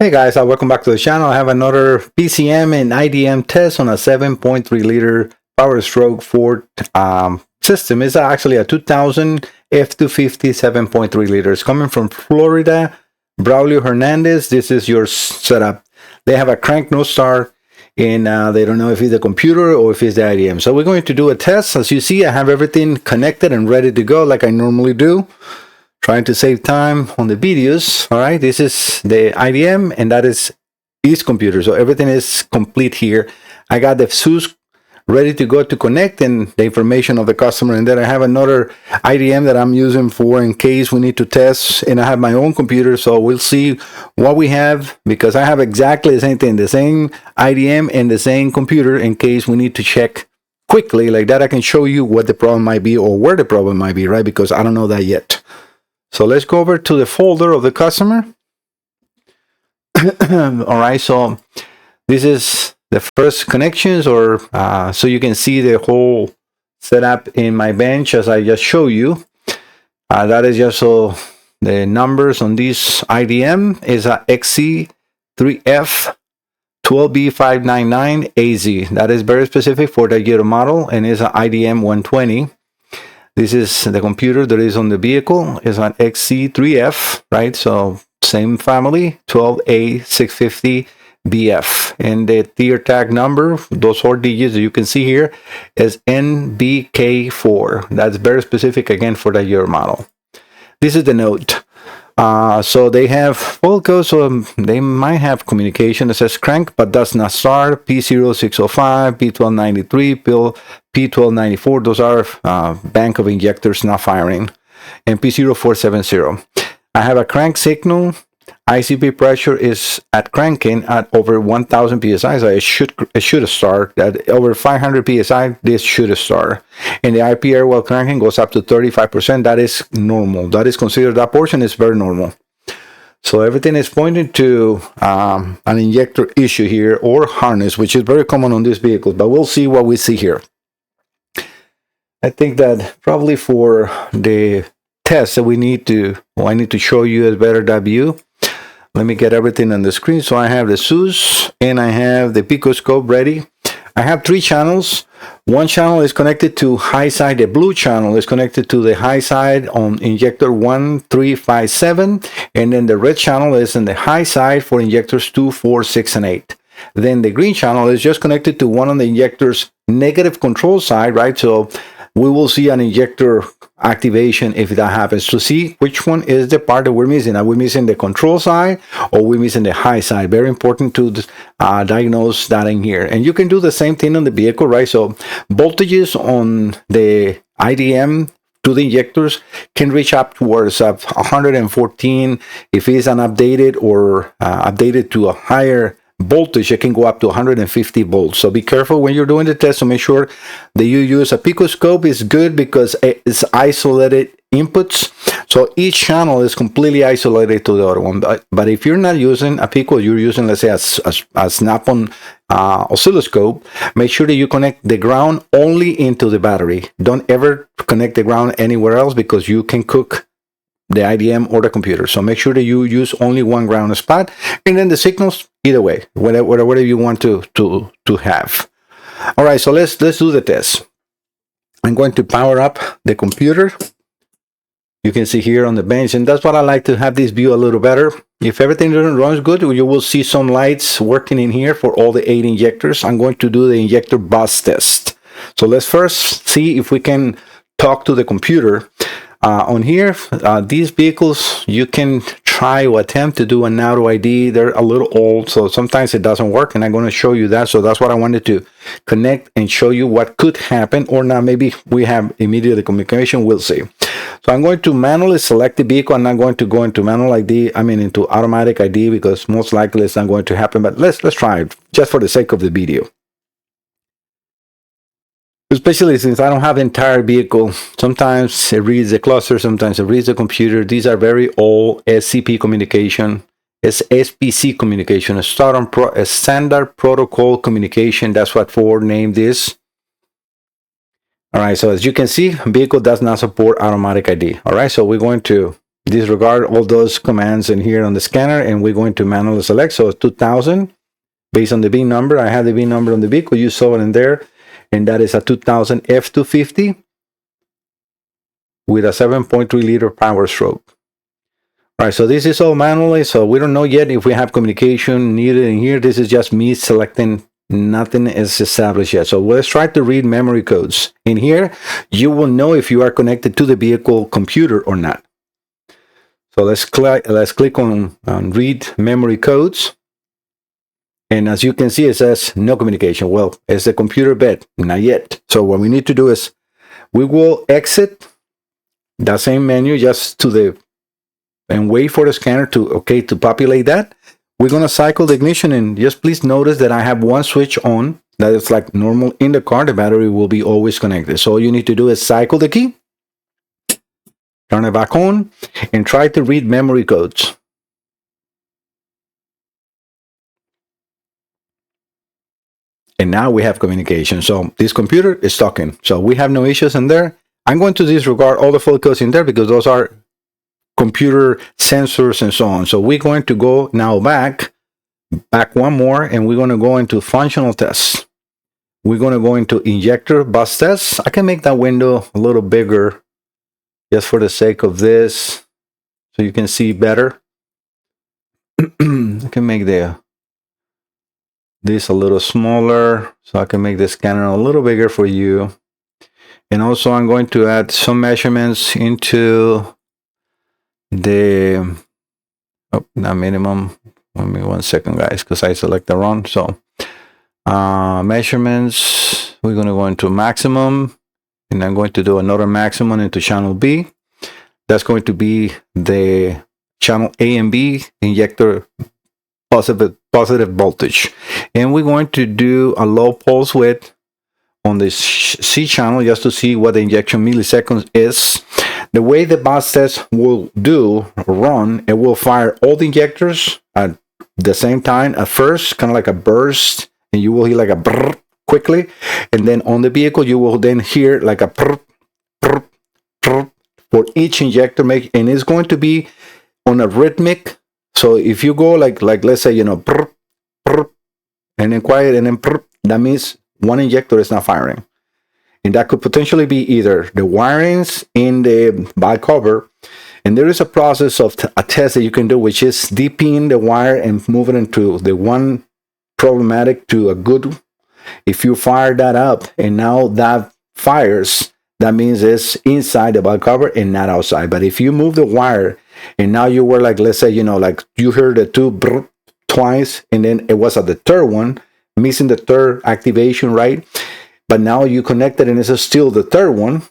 Hey guys, welcome back to the channel. I have another PCM and IDM test on a 7.3 liter Power Stroke Ford system. It's actually a 2000 F-250 7.3 liters coming from Florida. Braulio Hernandez, this is your setup. They have a crank no start, and they don't know if it's the computer or if it's the IDM. So we're going to do a test. As you see, I have everything connected and ready to go like I normally do. Trying to save time on the videos. All right, this is the IDM and that is his computer, so everything is complete here. I got the SUS ready to go to connect and the information of the customer, and then I have another IDM that I'm using for in case we need to test, and I have my own computer, so we'll see what we have, because I have exactly the same thing, the same IDM and the same computer, in case we need to check quickly like that. I can show you what the problem might be or where the problem might be, right? Because I don't know that yet. So let's go over to the folder of the customer. All right, so this is the first connections, or so you can see the whole setup in my bench as I just show you. That is just so the numbers on this IDM is a XC3F 12B599AZ. That is very specific for the year model, and is an IDM 120. This is the computer that is on the vehicle. It's an XC3F, right? So same family, 12A650BF. And the tier tag number, those 4 digits that you can see here, is NBK4. That's very specific, again, for the year model. This is the note. So they have full code, so they might have communication that says crank, but does not start. P0605, P1293, P1294, those are bank of injectors not firing, and P0470. I have a crank signal. ICP pressure is at cranking at over 1000 psi, so it should start. At over 500 psi, this should start. And the IP air while cranking goes up to 35%. That is normal. That is considered, that portion is very normal. So everything is pointing to an injector issue here, or harness, which is very common on these vehicles, but we'll see what we see here. I think that probably for the test that I need to show you is better that view. Let me get everything on the screen. So I have the SUS and I have the picoscope ready. I have 3 channels. One channel is connected to high side. The blue channel is connected to the high side on injector 1357. And then the red channel is in the high side for injectors 2, 4, 6, and 8. Then the green channel is just connected to one on the injector's negative control side, right? So we will see an injector activation if that happens, to see which one is the part that we're missing. Are we missing the control side, or we missing the high side? Very important to diagnose that in here. And you can do the same thing on the vehicle, right? So voltages on the IDM to the injectors can reach up towards 114. If it's an updated or updated to a higher voltage, it can go up to 150 volts. So be careful when you're doing the test to make sure that you use a picoscope. Is good because it's isolated inputs, so each channel is completely isolated to the other one. But if you're not using a pico, you're using, let's say, a snap-on oscilloscope, make sure that you connect the ground only into the battery. Don't ever connect the ground anywhere else, because you can cook the IDM or the computer. So make sure that you use only one ground spot, and then the signals either way, whatever you want to have. All right, so let's do the test. I'm going to power up the computer. You can see here on the bench, and that's what I like, to have this view a little better. If everything runs good, you will see some lights working in here for all the 8 injectors. I'm going to do the injector bus test. So let's first see if we can talk to the computer. On here, these vehicles, you can try or attempt to do an auto ID. They're a little old, so sometimes it doesn't work, and I'm going to show you that. So that's what I wanted to connect and show you what could happen, or not. Maybe we have immediate communication. We'll see. So I'm going to manually select the vehicle. I'm not going to go into manual ID, into automatic ID, because most likely it's not going to happen. But let's try it just for the sake of the video. Especially since I don't have the entire vehicle. Sometimes it reads the cluster, sometimes it reads the computer. These are very old SCP communication. It's SPC communication, a standard protocol communication. That's what Ford named this. All right, so as you can see, vehicle does not support automatic ID. All right, so we're going to disregard all those commands in here on the scanner, and we're going to manually select. So 2000 based on the VIN number. I have the VIN number on the vehicle. You saw it in there, and that is a 2000 F-250 with a 7.3 liter power stroke. All right, so this is all manually, so we don't know yet if we have communication needed in here. This is just me selecting. Nothing is established yet. So let's try to read memory codes. In here, you will know if you are connected to the vehicle computer or not. So let's click on read memory codes. And as you can see, it says no communication. Well, it's the computer bed, not yet. So what we need to do is we will exit that same menu just to the and wait for the scanner to populate that. We're going to cycle the ignition, and just please notice that I have one switch on that is like normal in the car. The battery will be always connected. So all you need to do is cycle the key, turn it back on, and try to read memory codes. And now we have communication. So this computer is talking. So we have no issues in there. I'm going to disregard all the fault codes in there because those are computer sensors and so on. So we're going to go now back one more, and we're going to go into functional tests. We're going to go into injector bus tests. I can make that window a little bigger just for the sake of this so you can see better. I can make this a little smaller so I can make the scanner a little bigger for you. And also I'm going to add some measurements into the not minimum. Let me 1 second, guys, because I select the wrong. So measurements, we're going to go into maximum, and I'm going to do another maximum into channel B. That's going to be the channel A and B injector positive voltage, and we're going to do a low pulse width on the C channel just to see what the injection milliseconds is. The way the bus test will run, it will fire all the injectors at the same time at first, kind of like a burst, and you will hear like a brrr quickly, and then on the vehicle you will then hear like a brrr, brrr, brrr for each injector and it's going to be on a rhythmic. So if you go like let's say, brrr, brrr, and then quiet and then brrr, that means one injector is not firing. And that could potentially be either the wirings in the valve cover. And there is a process of a test that you can do, which is deeping the wire and move it into the one problematic to a good. If you fire that up and now that fires, that means it's inside the valve cover and not outside. But if you move the wire and now you were like, let's say, like you heard the two brrr twice, and then it was at the third one, missing the third activation, right? But now you connected and it's still the third one.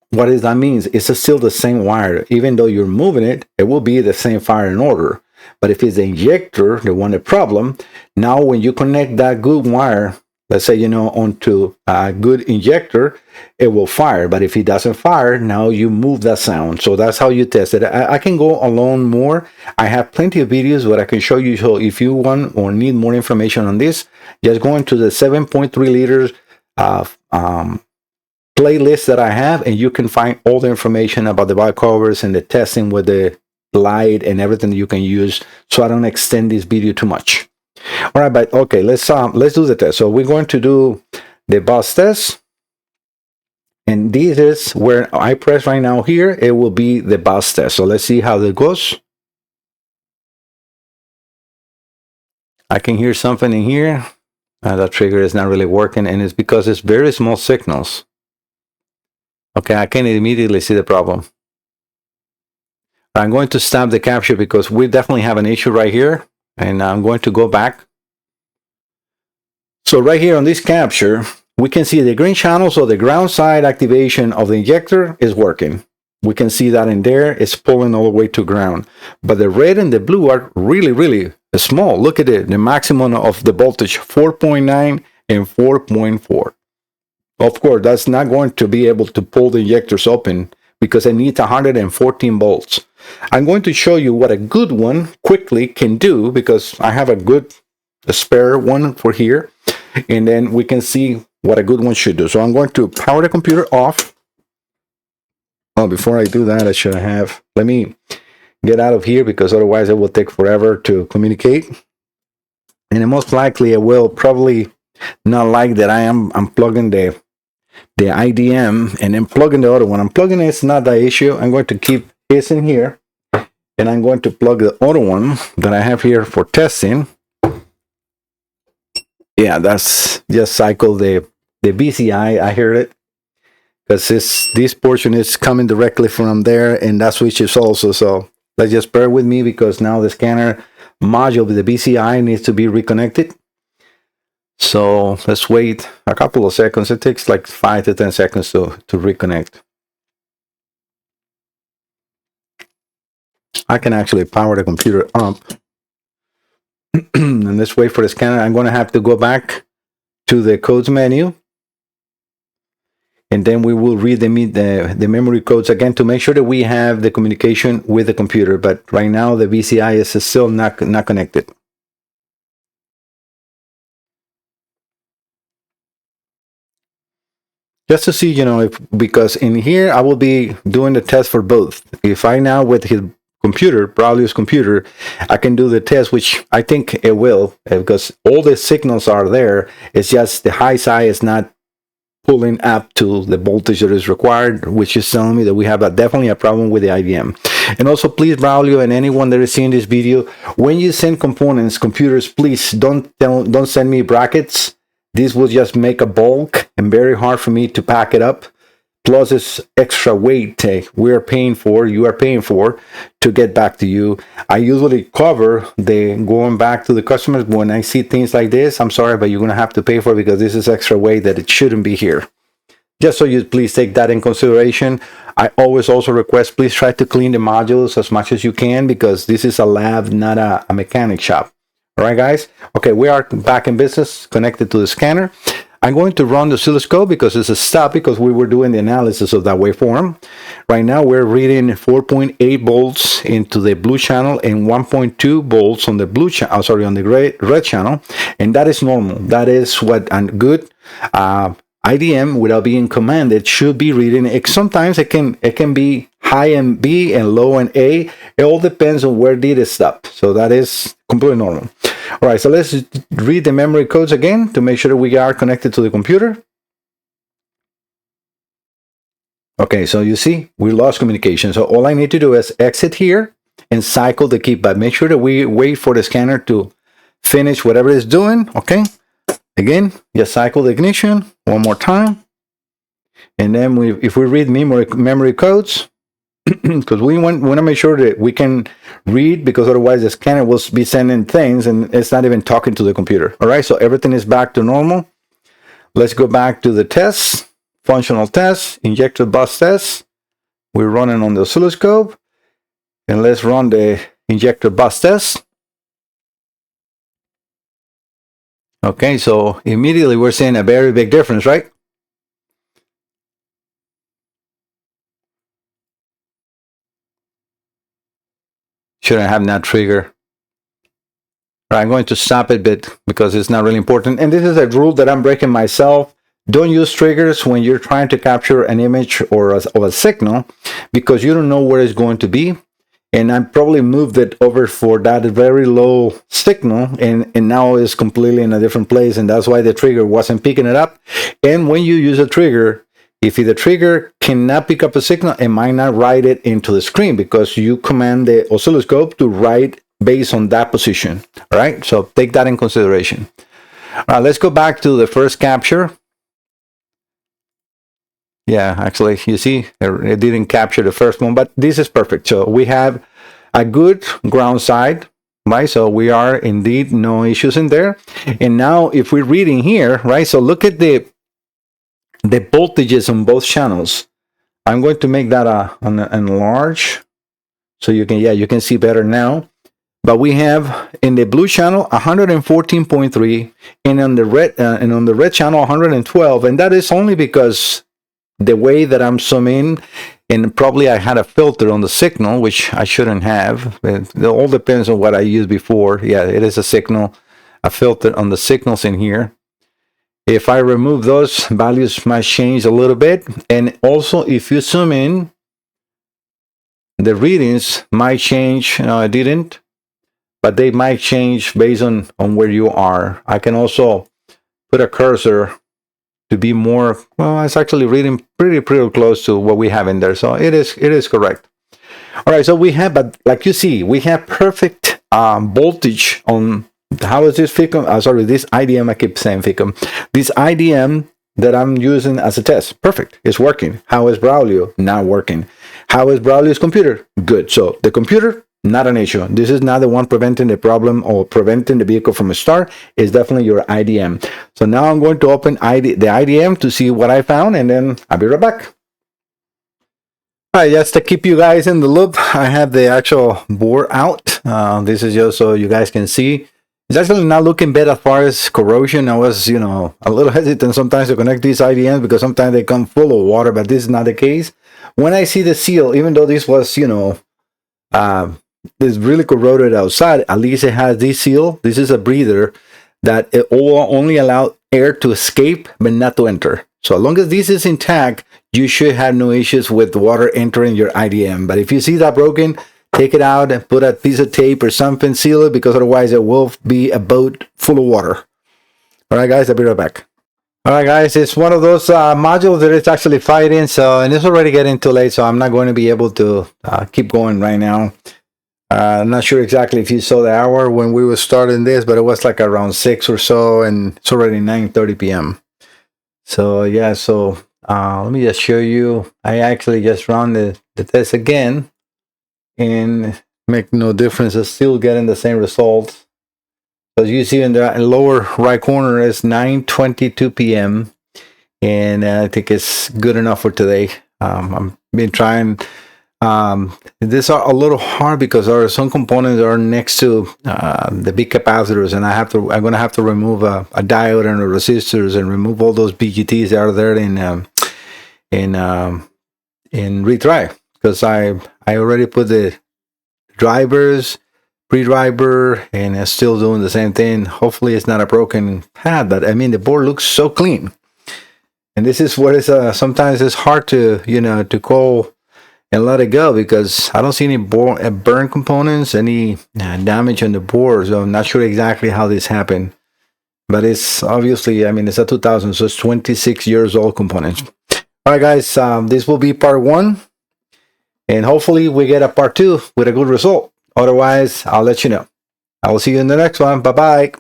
What does that mean? It's still the same wire. Even though you're moving it, it will be the same firing order. But if it's the injector, the one the problem, now when you connect that good wire, let's say, onto a good injector, it will fire. But if it doesn't fire, now you move that sound. So that's how you test it. I can go alone more. I have plenty of videos where I can show you. So if you want or need more information on this, just go into the 7.3 liters playlist that I have, and you can find all the information about the valve covers and the testing with the light and everything that you can use. So I don't extend this video too much. All right, but okay, let's do the test. So we're going to do the bus test, and this is where I press right now here. It will be the bus test. So let's see how that goes. I can hear something in here. That trigger is not really working, and it's because it's very small signals. Okay, I can immediately see the problem. I'm going to stop the capture because we definitely have an issue right here. And I'm going to go back. So right here on this capture, we can see the green channel. So the ground side activation of the injector is working. We can see that in there. It's pulling all the way to ground. But the red and the blue are really, really small. Look at it. The maximum of the voltage, 4.9 and 4.4. Of course, that's not going to be able to pull the injectors open because it needs 114 volts. I'm going to show you what a good one quickly can do because I have a spare one for here, and then we can see what a good one should do. So I'm going to power the computer off. Oh, before I do that, I should have, let me get out of here because otherwise it will take forever to communicate. And most likely I will probably not like that I'm plugging the IDM and then plugging the other one. I'm plugging it's not the issue. I'm going to keep this in here and I'm going to plug the other one that I have here for testing. Yeah, that's just cycle the BCI. I heard it because this portion is coming directly from there and that switch is also. So let's just bear with me because now the scanner module with the BCI needs to be reconnected. So let's wait a couple of seconds. It takes like 5 to 10 seconds to reconnect. I can actually power the computer up. And let's wait for the scanner. I'm going to have to go back to the codes menu. And then we will read the memory codes again to make sure that we have the communication with the computer. But right now the BCI is still not connected. Just to see, you know, because in here I will be doing the test for both. If I now with his computer, Braulio's computer, I can do the test, which I think it will, because all the signals are there. It's just the high side is not pulling up to the voltage that is required, which is telling me that we have definitely a problem with the IBM. And also, please, Braulio and anyone that is seeing this video, when you send components, computers, please don't send me brackets. This will just make a bulk and very hard for me to pack it up. Plus this extra weight we are paying for, you are paying for to get back to you. I usually cover the going back to the customers when I see things like this. I'm sorry, but you're going to have to pay for it because this is extra weight that it shouldn't be here. Just so you please take that in consideration. I always also request, please try to clean the modules as much as you can because this is a lab, not a mechanic shop. All right, guys. Okay, we are back in business, connected to the scanner. I'm going to run the oscilloscope because it's a stop because we were doing the analysis of that waveform. Right now, we're reading 4.8 volts into the blue channel and 1.2 volts on the blue channel. Sorry, on the red channel, and that is normal. That is what a good IDM, without being commanded, should be reading. Sometimes it can be high in B and low in A. It all depends on where did it stop. So that is completely normal. All right, so let's read the memory codes again to make sure that we are connected to the computer. Okay, so you see, we lost communication. So all I need to do is exit here and cycle the key, but make sure that we wait for the scanner to finish whatever it's doing. Okay, again, just cycle the ignition one more time. And then if we read memory codes, because we want to make sure that we can read, because otherwise the scanner will be sending things and it's not even talking to the computer. All right, so everything is back to normal. Let's go back to the tests, functional tests, injector bus tests. We're running on the oscilloscope, and let's run the injector bus test. Okay, so immediately we're seeing a very big difference, right? Shouldn't have that trigger. Right, I'm going to stop it because it's not really important. And this is a rule that I'm breaking myself. Don't use triggers when you're trying to capture an image or a signal because you don't know where it's going to be. And I probably moved it over for that very low signal and now it's completely in a different place. And that's why the trigger wasn't picking it up. And when you use a trigger, if the trigger cannot pick up a signal, it might not write it into the screen because you command the oscilloscope to write based on that position. All right, so take that in consideration. All right, let's go back to the first capture. Yeah, actually, you see, it didn't capture the first one, but this is perfect. So we have a good ground side, right? So we are indeed no issues in there. And now if we're reading here, right? So look at the voltages on both channels. I'm going to make that enlarge so you can see better now. But we have in the blue channel 114.3 and on the red channel 112, and that is only because the way that I'm zooming, and probably I had a filter on the signal, which I shouldn't have. It all depends on what I used before. Yeah, it is a filter on the signals in here. If I remove those, values might change a little bit. And also, if you zoom in, the readings might change. I didn't, but they might change based on where you are. I can also put a cursor to be more, well, it's actually reading pretty close to what we have in there. So it is correct. All right, so we have, but like you see, we have perfect voltage on, how is this FICOM? Sorry, this IDM, I keep saying FICOM. This IDM that I'm using as a test, perfect, it's working. How is Braulio? Not working. How is Braulio's computer? Good. So the computer, not an issue. This is not the one preventing the problem or preventing the vehicle from a start. It's definitely your IDM. So now I'm going to open the IDM to see what I found, and then I'll be right back. All right, just to keep you guys in the loop, I have the actual board out. This is just so you guys can see. It's actually not looking bad as far as corrosion. I was, a little hesitant sometimes to connect these IDMs because sometimes they come full of water, but this is not the case. When I see the seal, even though this was, it's really corroded outside, at least it has this seal. This is a breather that it will only allow air to escape, but not to enter. So as long as this is intact, you should have no issues with water entering your IDM. But if you see that broken, take it out and put a piece of tape or something, seal it, because otherwise it will be a boat full of water. All right, guys, I'll be right back. All right, guys, it's one of those modules that it's actually fighting. So, and it's already getting too late, so I'm not going to be able to keep going right now. I'm not sure exactly if you saw the hour when we were starting this, but it was like around 6 or so, and it's already 9:30 p.m. So yeah, so let me just show you. I actually just run the test again, and make no difference. It's still getting the same results. As you see in the lower right corner, it's 9:22 p.m. and I think it's good enough for today. I've been trying. These are a little hard because there are some components that are next to the big capacitors, and I'm going to have to remove a diode and a resistors and remove all those BGTs that are there in retry, because I already put the drivers, pre-driver, and it's still doing the same thing. Hopefully it's not a broken pad, but I mean the board looks so clean, and this is what is sometimes it's hard to to call and let it go, because I don't see any burn components, any damage on the board. So I'm not sure exactly how this happened, but it's obviously, I mean, it's a 2000, so it's 26 years old components. All right, guys, this will be part 1, and hopefully we get a part 2 with a good result. Otherwise, I'll let you know. I will see you in the next one. Bye-bye.